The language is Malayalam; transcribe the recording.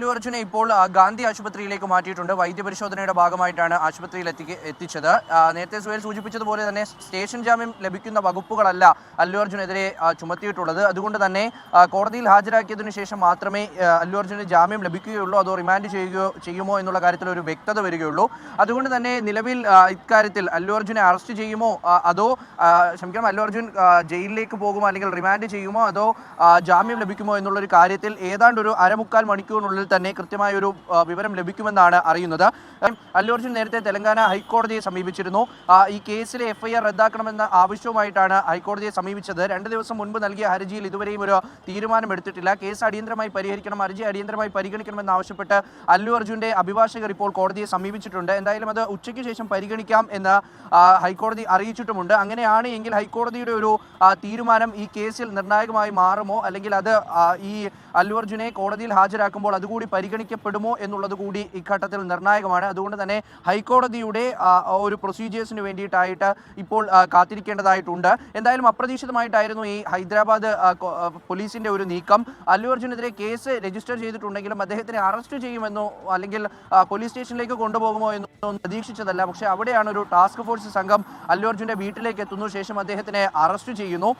അല്ലു അർജുനെ ഇപ്പോൾ ഗാന്ധി ആശുപത്രിയിലേക്ക് മാറ്റിയിട്ടുണ്ട്. വൈദ്യപരിശോധനയുടെ ഭാഗമായിട്ടാണ് ആശുപത്രിയിൽ എത്തിച്ചത്. നേരത്തെ സുഹേൽ സൂചിപ്പിച്ചതുപോലെ തന്നെ സ്റ്റേഷൻ ജാമ്യം ലഭിക്കുന്ന വകുപ്പുകളല്ല അല്ലു അർജുനെതിരെ ചുമത്തിയിട്ടുള്ളത്. അതുകൊണ്ട് തന്നെ കോടതിയിൽ ഹാജരാക്കിയതിനു ശേഷം മാത്രമേ അല്ലു അർജുന് ജാമ്യം ലഭിക്കുകയുള്ളൂ, അതോ റിമാൻഡ് ചെയ്യുമോ എന്നുള്ള കാര്യത്തിൽ ഒരു വ്യക്തത വരികയുള്ളൂ. അതുകൊണ്ട് തന്നെ നിലവിൽ ഇക്കാര്യത്തിൽ അല്ലു അർജുനെ അറസ്റ്റ് ചെയ്യുമോ അതോ അല്ലു അർജുൻ ജയിലിലേക്ക് പോകുമോ അല്ലെങ്കിൽ റിമാൻഡ് ചെയ്യുമോ അതോ ജാമ്യം ലഭിക്കുമോ എന്നുള്ളൊരു കാര്യത്തിൽ ഏതാണ്ട് ഒരു അരമുക്കാൽ മണിക്കൂറിനുള്ളിൽ തന്നെ കൃത്യമായ ഒരു വിവരം ലഭിക്കുമെന്നാണ് അറിയുന്നത്. അല്ലു അർജുൻ നേരത്തെ തെലങ്കാന ഹൈക്കോടതിയെ സമീപിച്ചിരുന്നു. ഈ കേസിലെ FIR റദ്ദാക്കണമെന്ന ആവശ്യവുമായിട്ടാണ് ഹൈക്കോടതിയെ സമീപിച്ചത്. 2 ദിവസം മുൻപ് നൽകിയ ഹർജിയിൽ ഇതുവരെയും ഒരു തീരുമാനമെടുത്തിട്ടില്ല. കേസ് അടിയന്തരമായി പരിഹരിക്കണം, ഹർജി അടിയന്തരമായി പരിഗണിക്കണമെന്നാവശ്യപ്പെട്ട് അല്ലു അർജുന്റെ അഭിഭാഷകർ ഇപ്പോൾ കോടതിയെ സമീപിച്ചിട്ടുണ്ട്. എന്തായാലും അത് ഉച്ചയ്ക്ക് ശേഷം പരിഗണിക്കാം എന്ന് ഹൈക്കോടതി അറിയിച്ചിട്ടുമുണ്ട്. അങ്ങനെയാണ് എങ്കിൽ ഹൈക്കോടതിയുടെ ഒരു തീരുമാനം ഈ കേസിൽ നിർണായകമായി മാറുമോ, അല്ലെങ്കിൽ അത് ഈ അല്ലു അർജുനെ കോടതിയിൽ ഹാജരാക്കുമ്പോൾ അതുകൂടി പരിഗണിക്കപ്പെടുമോ എന്നുള്ളത് കൂടി ഇഘട്ടത്തിൽ നിർണായകമാണ്. അതുകൊണ്ട് തന്നെ ഹൈക്കോടതിയുടെ ഒരു പ്രൊസീജിയേഴ്സിന് വേണ്ടിയിട്ടായിട്ട് ഇപ്പോൾ കാത്തിരിക്കേണ്ടതായിട്ടുണ്ട്. എന്തായാലും അപ്രതീക്ഷിതമായിട്ടായിരുന്നു ഈ ഹൈദരാബാദ് പോലീസിന്റെ ഒരു നീക്കം. അല്ലു അർജുനെതിരെ കേസ് രജിസ്റ്റർ ചെയ്തിട്ടുണ്ടെങ്കിലും അദ്ദേഹത്തിനെ അറസ്റ്റ് ചെയ്യുമെന്നോ അല്ലെങ്കിൽ പോലീസ് സ്റ്റേഷനിലേക്ക് കൊണ്ടുപോകുമോ എന്നൊന്നും പ്രതീക്ഷിച്ചതല്ല. പക്ഷേ അവിടെയാണ് ഒരു ടാസ്ക് ഫോഴ്സ് സംഘം അല്ലു അർജുന്റെ വീട്ടിലേക്ക് എത്തുന്നു, ശേഷം അദ്ദേഹത്തിനെ അറസ്റ്റ് ചെയ്യുന്നു.